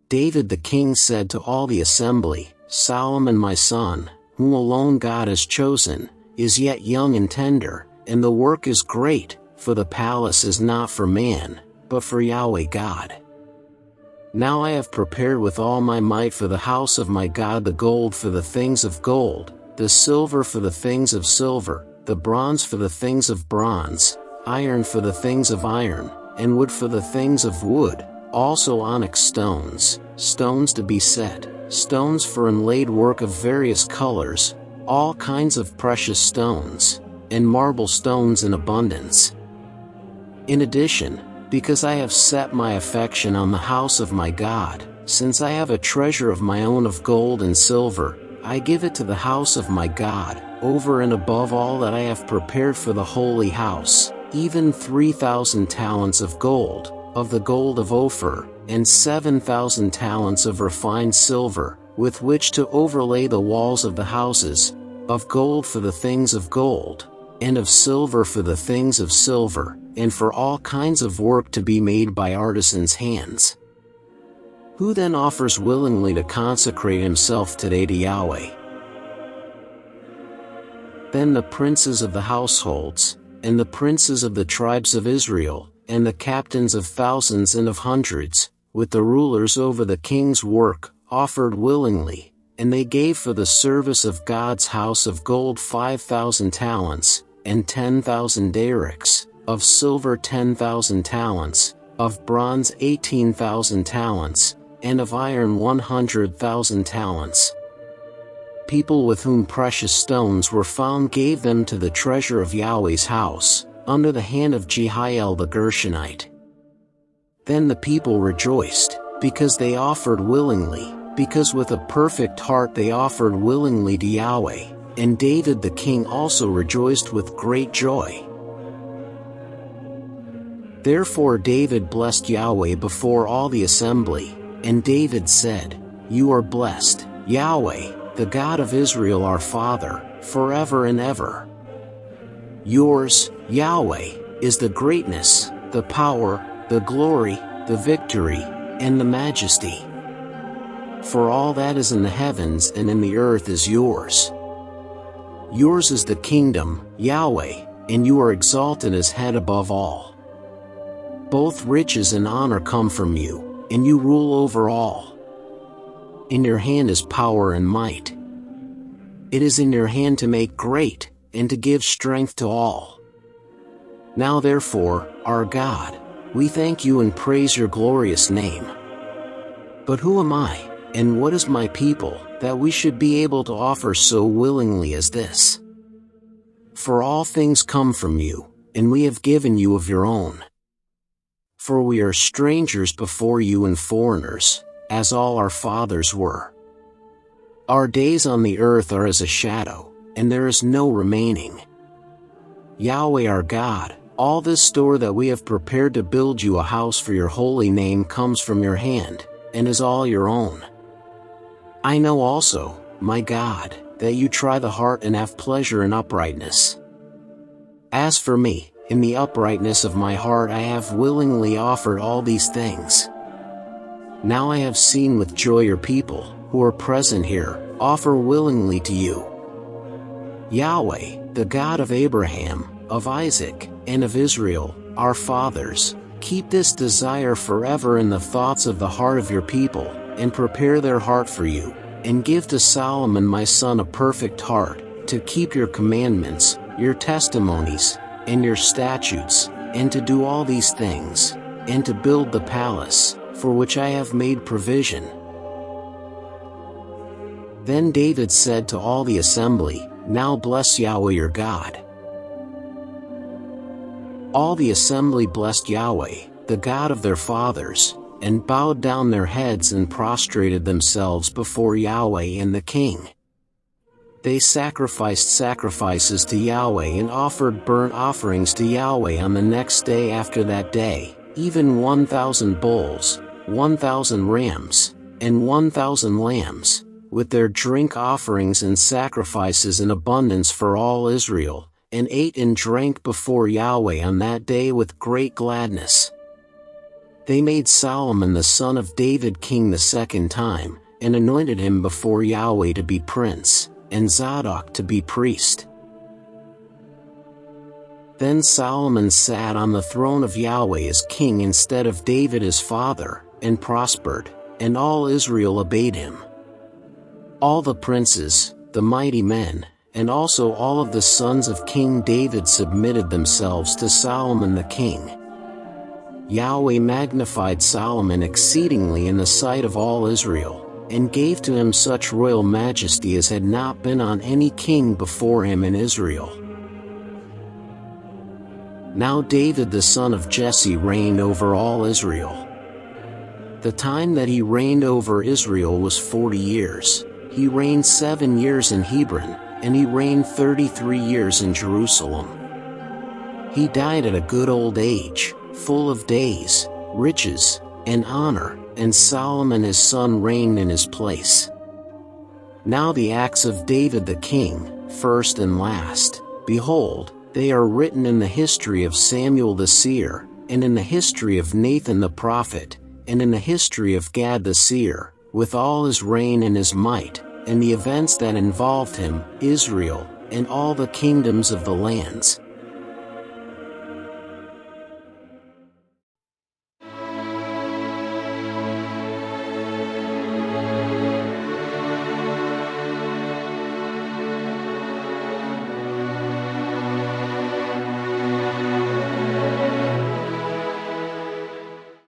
David the king said to all the assembly, "Solomon my son, whom alone God has chosen, is yet young and tender, and the work is great, for the palace is not for man, but for Yahweh God. Now I have prepared with all my might for the house of my God the gold for the things of gold, the silver for the things of silver, the bronze for the things of bronze, iron for the things of iron, and wood for the things of wood, also onyx stones, stones to be set, stones for inlaid work of various colors, all kinds of precious stones, and marble stones in abundance. In addition, because I have set my affection on the house of my God, since I have a treasure of my own of gold and silver, I give it to the house of my God, over and above all that I have prepared for the holy house, even 3,000 talents of gold, of the gold of Ophir, and 7,000 talents of refined silver, with which to overlay the walls of the houses, of gold for the things of gold, and of silver for the things of silver, and for all kinds of work to be made by artisans' hands. Who then offers willingly to consecrate himself today to Yahweh?" Then the princes of the households, and the princes of the tribes of Israel, and the captains of thousands and of hundreds, with the rulers over the king's work, offered willingly, and they gave for the service of God's house of gold 5,000 talents, and 10,000 darics, of silver 10,000 talents, of bronze 18,000 talents, and of iron 100,000 talents. People with whom precious stones were found gave them to the treasure of Yahweh's house, under the hand of Jehiel the Gershonite. Then the people rejoiced, because they offered willingly, because with a perfect heart they offered willingly to Yahweh, and David the king also rejoiced with great joy. Therefore David blessed Yahweh before all the assembly, and David said, "You are blessed, Yahweh, the God of Israel our Father, forever and ever. Yours, Yahweh, is the greatness, the power, the glory, the victory, and the majesty. For all that is in the heavens and in the earth is yours. Yours is the kingdom, Yahweh, and you are exalted as head above all. Both riches and honor come from you, and you rule over all. In your hand is power and might. It is in your hand to make great, and to give strength to all. Now therefore, our God, we thank you and praise your glorious name. But who am I, and what is my people, that we should be able to offer so willingly as this? For all things come from you, and we have given you of your own. For we are strangers before you and foreigners, as all our fathers were. Our days on the earth are as a shadow, and there is no remaining. Yahweh our God, all this store that we have prepared to build you a house for your holy name comes from your hand, and is all your own. I know also, my God, that you try the heart and have pleasure in uprightness. As for me, in the uprightness of my heart I have willingly offered all these things. Now I have seen with joy your people, who are present here, offer willingly to you. Yahweh, the God of Abraham, of Isaac, and of Israel, our fathers, keep this desire forever in the thoughts of the heart of your people, and prepare their heart for you, and give to Solomon my son a perfect heart, to keep your commandments, your testimonies, and your statutes, and to do all these things, and to build the palace, for which I have made provision." Then David said to all the assembly, "Now bless Yahweh your God." All the assembly blessed Yahweh, the God of their fathers, and bowed down their heads and prostrated themselves before Yahweh and the king. They sacrificed sacrifices to Yahweh and offered burnt offerings to Yahweh on the next day after that day, even 1,000 bulls, 1,000 rams, and 1,000 lambs, with their drink offerings and sacrifices in abundance for all Israel, and ate and drank before Yahweh on that day with great gladness. They made Solomon the son of David king the second time, and anointed him before Yahweh to be prince, and Zadok to be priest. Then Solomon sat on the throne of Yahweh as king instead of David his father, and prospered, and all Israel obeyed him. All the princes, the mighty men, and also all of the sons of King David submitted themselves to Solomon the king. Yahweh magnified Solomon exceedingly in the sight of all Israel, and gave to him such royal majesty as had not been on any king before him in Israel. Now David the son of Jesse reigned over all Israel. The time that he reigned over Israel was 40 years. He reigned 7 years in Hebron, and he reigned 33 years in Jerusalem. He died at a good old age, full of days, riches, and honor, and Solomon his son reigned in his place. Now the acts of David the king, first and last, behold, they are written in the history of Samuel the seer, and in the history of Nathan the prophet, and in the history of Gad the seer, with all his reign and his might, and the events that involved him, Israel, and all the kingdoms of the lands,